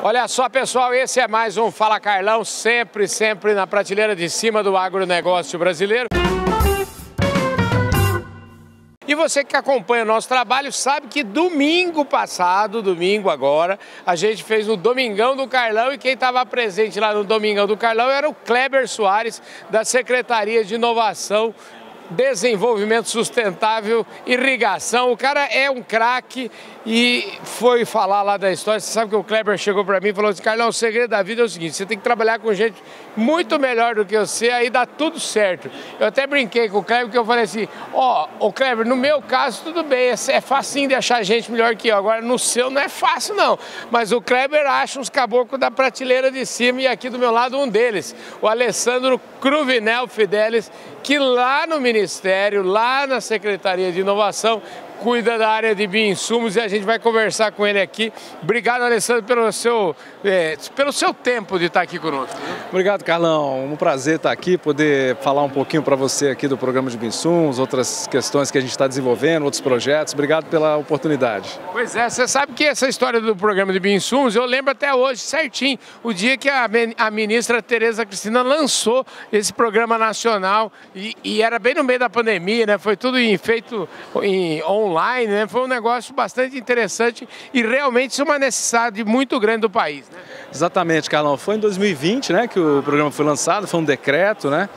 Olha só, pessoal, esse é mais um Fala Carlão, sempre na prateleira de cima do agronegócio brasileiro. E você que acompanha o nosso trabalho sabe que domingo passado, domingo agora, a gente fez o Domingão do Carlão e quem estava presente lá no Domingão do Carlão era o Kleber Soares, da Secretaria de Inovação, Desenvolvimento Sustentável, Irrigação. O cara é um craque e foi falar lá da história. Você sabe que o Kleber chegou para mim e falou assim: Carlão, o segredo da vida é o seguinte, você tem que trabalhar com gente muito melhor do que você, aí dá tudo certo. Eu até brinquei com o Kleber, que eu falei assim: ô Kleber, no meu caso tudo bem, é facinho de achar gente melhor que eu, agora no seu não é fácil não. Mas o Kleber acha uns caboclos da prateleira de cima e aqui do meu lado um deles, o Alessandro Cruvinel Fidelis, que lá no Ministério, lá na Secretaria de Inovação, cuida da área de bioinsumos e a gente vai conversar com ele aqui. Obrigado, Alessandro, pelo seu tempo de estar aqui conosco. Obrigado, Carlão. Um prazer estar aqui, poder falar um pouquinho para você aqui do programa de bioinsumos, outras questões que a gente está desenvolvendo, outros projetos. Obrigado pela oportunidade. Pois é, você sabe que essa história do programa de bioinsumos, eu lembro até hoje certinho, o dia que a ministra Tereza Cristina lançou esse programa nacional e era bem no meio da pandemia, né? Foi tudo feito online, né? Foi um negócio bastante interessante e realmente isso é uma necessidade muito grande do país, né? Exatamente, Carlão. Foi em 2020, né, que o programa foi lançado, foi um decreto, né?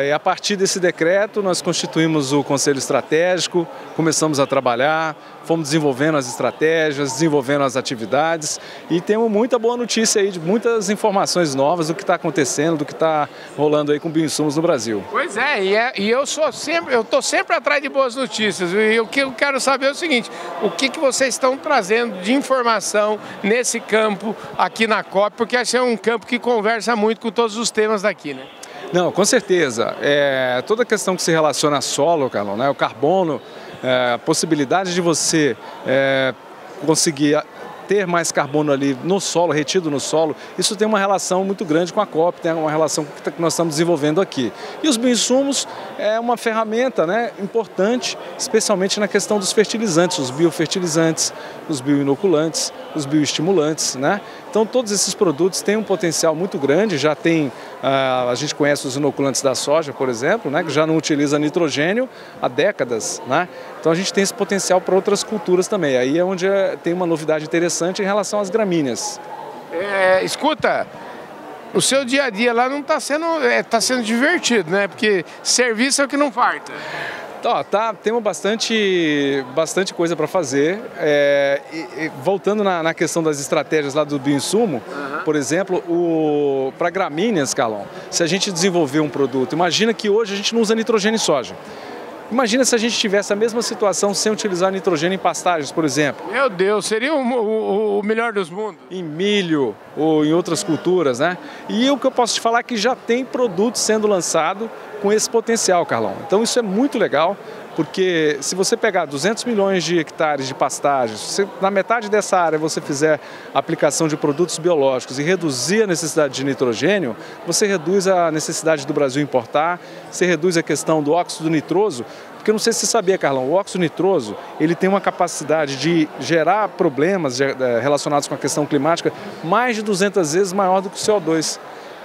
E a partir desse decreto nós constituímos o Conselho Estratégico, começamos a trabalhar, fomos desenvolvendo as estratégias, desenvolvendo as atividades e temos muita boa notícia aí, de muitas informações novas do que está acontecendo, do que está rolando aí com bioinsumos no Brasil. Pois é, e eu estou sempre atrás de boas notícias e o que eu quero saber é o seguinte: o que vocês estão trazendo de informação nesse campo aqui na COP, porque esse é um campo que conversa muito com todos os temas daqui, né? Não, com certeza. Toda a questão que se relaciona a solo, Carlão, né? O carbono, a possibilidade de você conseguir ter mais carbono ali no solo, retido no solo, isso tem uma relação muito grande com a COP, tem uma relação que nós estamos desenvolvendo aqui. E os bioinsumos é uma ferramenta, né, importante, especialmente na questão dos fertilizantes, os biofertilizantes, os bioinoculantes, os bioestimulantes, né? Então todos esses produtos têm um potencial muito grande, já tem, a gente conhece os inoculantes da soja, por exemplo, né, que já não utiliza nitrogênio há décadas, né? Então a gente tem esse potencial para outras culturas também, aí é onde tem uma novidade interessante em relação às gramíneas. Escuta, o seu dia a dia lá não está sendo, tá sendo divertido, né? Porque serviço é o que não falta. Temos bastante coisa para fazer. Voltando na questão das estratégias lá do bioinsumo, por exemplo, para gramíneas, Carlão, se a gente desenvolver um produto, imagina que hoje a gente não usa nitrogênio em soja. Imagina se a gente tivesse a mesma situação sem utilizar nitrogênio em pastagens, por exemplo. Meu Deus, seria o melhor dos mundos. Em milho ou em outras culturas, né? E o que eu posso te falar é que já tem produto sendo lançado com esse potencial, Carlão. Então isso é muito legal, porque se você pegar 200 milhões de hectares de pastagens, se na metade dessa área você fizer aplicação de produtos biológicos e reduzir a necessidade de nitrogênio, você reduz a necessidade do Brasil importar, você reduz a questão do óxido nitroso, porque eu não sei se você sabia, Carlão, o óxido nitroso ele tem uma capacidade de gerar problemas relacionados com a questão climática mais de 200 vezes maior do que o CO2.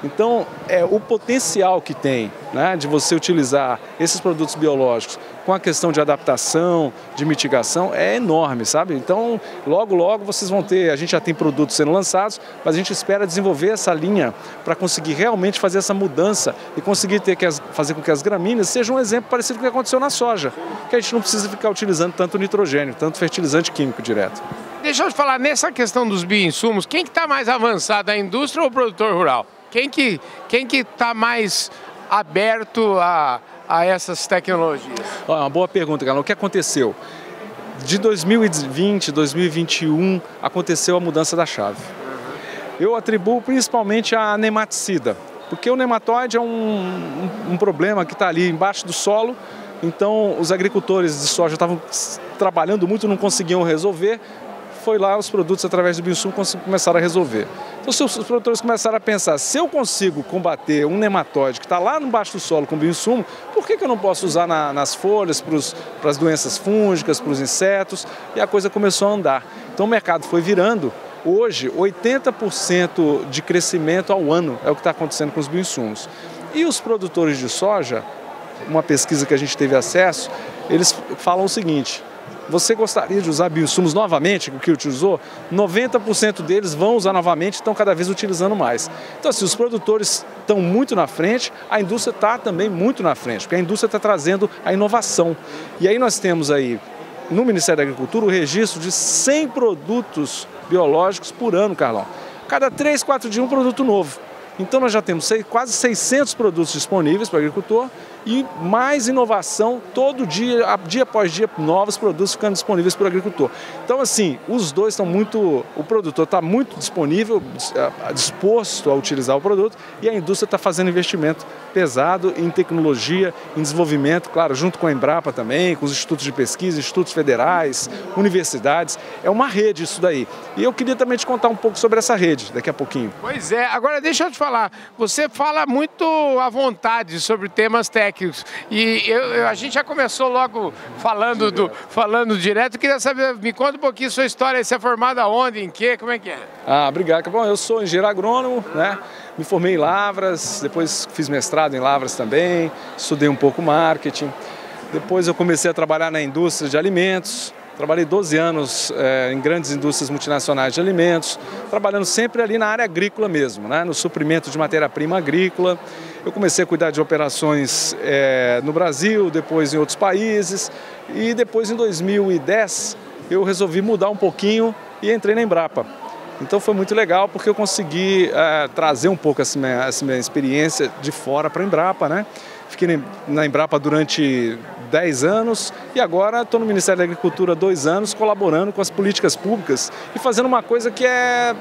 Então, o potencial que tem, né, de você utilizar esses produtos biológicos com a questão de adaptação, de mitigação, é enorme, sabe? Então, logo vocês vão ter, a gente já tem produtos sendo lançados, mas a gente espera desenvolver essa linha para conseguir realmente fazer essa mudança e conseguir fazer com que as gramíneas sejam um exemplo parecido com o que aconteceu na soja, que a gente não precisa ficar utilizando tanto nitrogênio, tanto fertilizante químico direto. Deixa eu te falar, nessa questão dos bioinsumos, quem que está mais avançado, a indústria ou o produtor rural? Quem que está mais aberto a essas tecnologias? Uma boa pergunta, Carlão. O que aconteceu? De 2020, 2021, aconteceu a mudança da chave. Eu atribuo principalmente a nematicida, porque o nematóide é um problema que está ali embaixo do solo, então os agricultores de soja estavam trabalhando muito, não conseguiam resolver. Foi lá os produtos através do bioinsumo começaram a resolver. Então os produtores começaram a pensar, se eu consigo combater um nematóide que está lá embaixo do solo com bioinsumo, por que eu não posso usar nas folhas para as doenças fúngicas, para os insetos? E a coisa começou a andar. Então o mercado foi virando Hoje, 80% de crescimento ao ano é o que está acontecendo com os bioinsumos. E os produtores de soja, uma pesquisa que a gente teve acesso, eles falam o seguinte: você gostaria de usar bioinsumos novamente, o que utilizou? 90% deles vão usar novamente e estão cada vez utilizando mais. Então, assim, os produtores estão muito na frente, a indústria está também muito na frente, porque a indústria está trazendo a inovação. E aí nós temos aí, no Ministério da Agricultura, o registro de 100 produtos biológicos por ano, Carlão. Cada 3, 4 dias um produto novo. Então nós já temos quase 600 produtos disponíveis para o agricultor e mais inovação todo dia, dia após dia, novos produtos ficando disponíveis para o agricultor. Então, assim, os dois estão muito... O produtor está muito disponível, disposto a utilizar o produto, e a indústria está fazendo investimento pesado em tecnologia, em desenvolvimento, claro, junto com a Embrapa também, com os institutos de pesquisa, institutos federais, universidades. É uma rede isso daí. E eu queria também te contar um pouco sobre essa rede daqui a pouquinho. Pois é. Agora, deixa eu te falar. Você fala muito à vontade sobre temas técnicos. E a gente já começou logo falando direto. Eu queria saber, me conta um pouquinho sua história. Você é formado aonde, em quê, como é que é? Obrigado. Bom, eu sou engenheiro agrônomo, né? Me formei em Lavras, depois fiz mestrado em Lavras também, estudei um pouco marketing. Depois eu comecei a trabalhar na indústria de alimentos. Trabalhei 12 anos em grandes indústrias multinacionais de alimentos, trabalhando sempre ali na área agrícola mesmo, né? No suprimento de matéria-prima agrícola. Eu comecei a cuidar de operações no Brasil, depois em outros países, e depois em 2010 eu resolvi mudar um pouquinho e entrei na Embrapa. Então foi muito legal porque eu consegui trazer um pouco essa minha experiência de fora para a Embrapa, né? Fiquei na Embrapa durante 10 anos e agora estou no Ministério da Agricultura há 2 anos, colaborando com as políticas públicas e fazendo uma coisa que é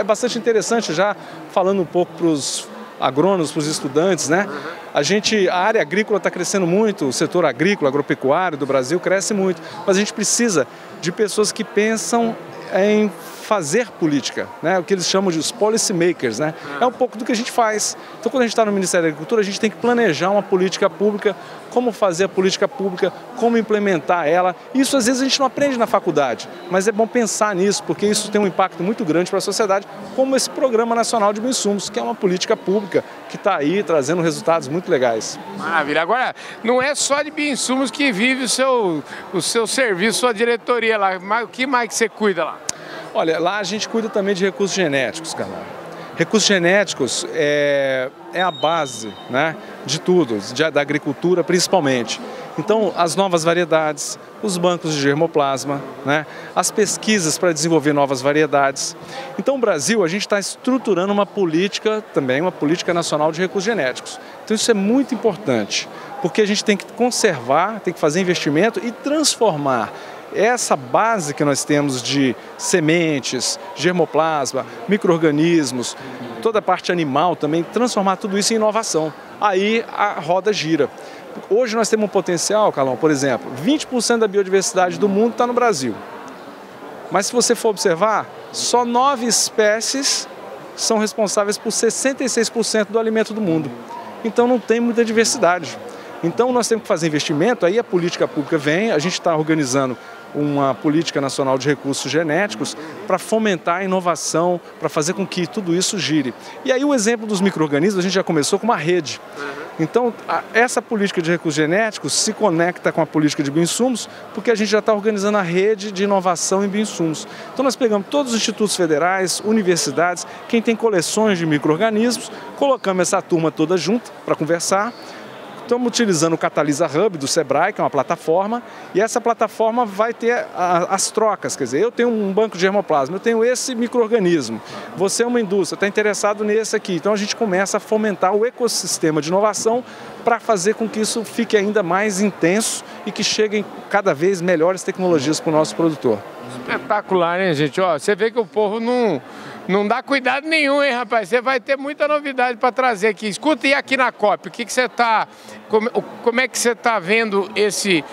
bastante interessante, já falando um pouco para os agrônomos, para os estudantes, né? A área agrícola está crescendo muito, o setor agrícola, agropecuário do Brasil cresce muito, mas a gente precisa de pessoas que pensam em fazer política, né? O que eles chamam de os policy makers, né? É um pouco do que a gente faz. Então, quando a gente está no Ministério da Agricultura, a gente tem que planejar uma política pública, como fazer a política pública, como implementar ela. Isso, às vezes, a gente não aprende na faculdade, mas é bom pensar nisso, porque isso tem um impacto muito grande para a sociedade, como esse Programa Nacional de Bioinsumos, que é uma política pública que está aí trazendo resultados muito legais. Maravilha. Agora, não é só de bioinsumos que vive o seu serviço, sua diretoria lá. O que mais que você cuida lá? Olha, lá a gente cuida também de recursos genéticos, Carlão. Recursos genéticos é a base, né, de tudo, da agricultura principalmente. Então, as novas variedades, os bancos de germoplasma, né, as pesquisas para desenvolver novas variedades. Então, no Brasil, a gente está estruturando uma política também, uma política nacional de recursos genéticos. Então, isso é muito importante, porque a gente tem que conservar, tem que fazer investimento e transformar essa base que nós temos de sementes, germoplasma, micro-organismos, toda a parte animal também, transformar tudo isso em inovação. Aí a roda gira. Hoje nós temos um potencial, Carlão, por exemplo, 20% da biodiversidade do mundo está no Brasil. Mas se você for observar, só 9 espécies são responsáveis por 66% do alimento do mundo. Então não tem muita diversidade. Então nós temos que fazer investimento, aí a política pública vem, a gente está organizando uma política nacional de recursos genéticos para fomentar a inovação, para fazer com que tudo isso gire. E aí o exemplo dos micro-organismos, a gente já começou com uma rede. Então, essa política de recursos genéticos se conecta com a política de bioinsumos, porque a gente já está organizando a rede de inovação em bioinsumos. Então, nós pegamos todos os institutos federais, universidades, quem tem coleções de micro-organismos, colocamos essa turma toda junto para conversar. Estamos utilizando o Catalisa Hub do Sebrae, que é uma plataforma, e essa plataforma vai ter as trocas, quer dizer, eu tenho um banco de germoplasma, eu tenho esse micro-organismo, você é uma indústria, está interessado nesse aqui, então a gente começa a fomentar o ecossistema de inovação para fazer com que isso fique ainda mais intenso e que cheguem cada vez melhores tecnologias para o nosso produtor. Espetacular, hein, gente? Ó, você vê que o povo não dá cuidado nenhum, hein, rapaz? Você vai ter muita novidade para trazer aqui. Escuta, e aqui na COP, como é que você está vendo esse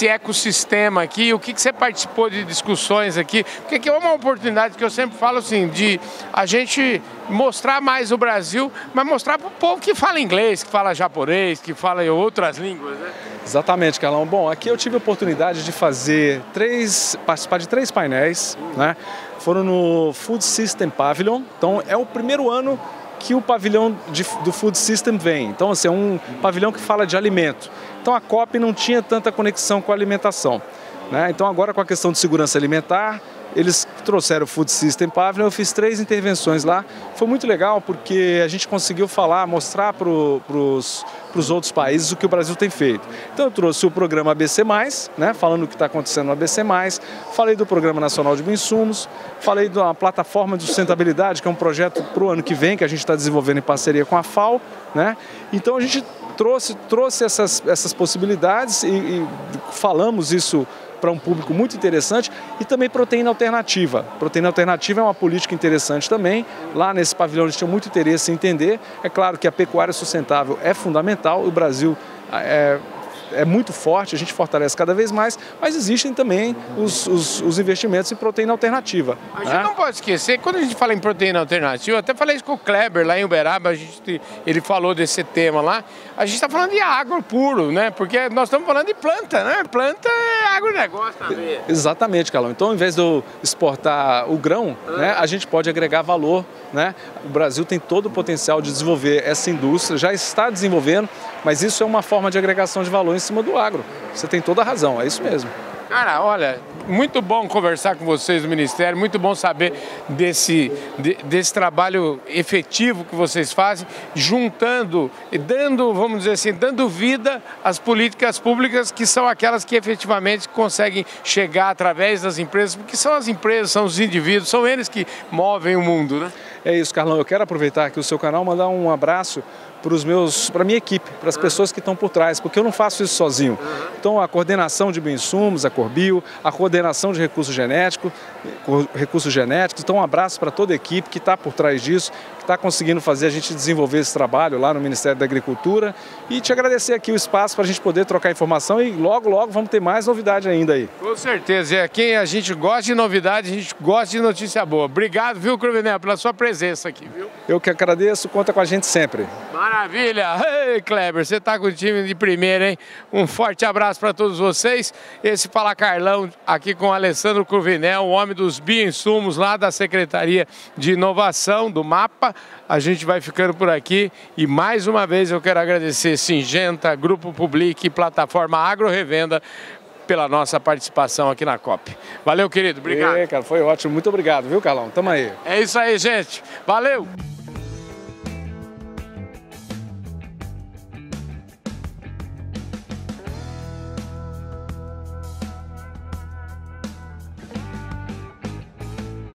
ecossistema aqui? O que você participou de discussões aqui? Porque aqui é uma oportunidade que eu sempre falo assim, de a gente mostrar mais o Brasil, mas mostrar para o povo que fala inglês, que fala japonês, que fala outras línguas, né? Exatamente, Carlão. Bom, aqui eu tive a oportunidade de participar de 3 painéis, né? foram no Food System Pavilion. Então é o primeiro ano que o pavilhão do Food System vem. Então assim, é um pavilhão que fala de alimento. Então a COP não tinha tanta conexão com a alimentação, né? Então agora com a questão de segurança alimentar, eles trouxeram o Food System Pavilion, eu fiz 3 intervenções lá. Foi muito legal porque a gente conseguiu mostrar para os outros países o que o Brasil tem feito. Então eu trouxe o programa ABC+, né, falando o que está acontecendo no ABC+, falei do Programa Nacional de Bioinsumos, falei da plataforma de sustentabilidade, que é um projeto para o ano que vem, que a gente está desenvolvendo em parceria com a FAO, né? Então a gente trouxe essas possibilidades e falamos isso para um público muito interessante, e também proteína alternativa. Proteína alternativa é uma política interessante também. Lá nesse pavilhão eles tinham muito interesse em entender. É claro que a pecuária sustentável é fundamental, o Brasil é muito forte, a gente fortalece cada vez mais, mas existem também os investimentos em proteína alternativa. A gente não pode esquecer, quando a gente fala em proteína alternativa, eu até falei isso com o Kleber lá em Uberaba, ele falou desse tema lá, a gente está falando de agro puro, né? Porque nós estamos falando de planta, né? Planta é agronegócio também. Exatamente, Carlão. Então, ao invés de eu exportar o grão, né, a gente pode agregar valor, né? O Brasil tem todo o potencial de desenvolver essa indústria, já está desenvolvendo, mas isso é uma forma de agregação de valor em cima do agro. Você tem toda a razão, é isso mesmo. Cara, olha, muito bom conversar com vocês do Ministério, muito bom saber desse trabalho efetivo que vocês fazem, juntando e dando, vamos dizer assim, dando vida às políticas públicas que são aquelas que efetivamente conseguem chegar através das empresas, porque são as empresas, são os indivíduos, são eles que movem o mundo, né? É isso, Carlão. Eu quero aproveitar aqui o seu canal, mandar um abraço para a minha equipe, para as pessoas que estão por trás, porque eu não faço isso sozinho. Então, a coordenação de bioinsumos, a Corbio, a coordenação de recursos genéticos, então um abraço para toda a equipe que está por trás disso, que está conseguindo fazer a gente desenvolver esse trabalho lá no Ministério da Agricultura, e te agradecer aqui o espaço para a gente poder trocar informação, e logo, logo vamos ter mais novidade ainda aí. Com certeza, quem a gente gosta de novidade, a gente gosta de notícia boa. Obrigado, viu, Cruvinel, pela sua presença aqui, viu? Eu que agradeço, conta com a gente sempre. Maravilha! Ei, Kleber, você tá com o time de primeira, hein? Um forte abraço para todos vocês. Esse Fala Carlão aqui com o Alessandro Cruvinel, o homem dos bioinsumos lá da Secretaria de Inovação, do MAPA. A gente vai ficando por aqui e mais uma vez eu quero agradecer Syngenta, Grupo Public e Plataforma Agro Revenda pela nossa participação aqui na COP. Valeu, querido. Obrigado. Cara, foi ótimo. Muito obrigado, viu, Carlão? Tamo aí. É isso aí, gente. Valeu!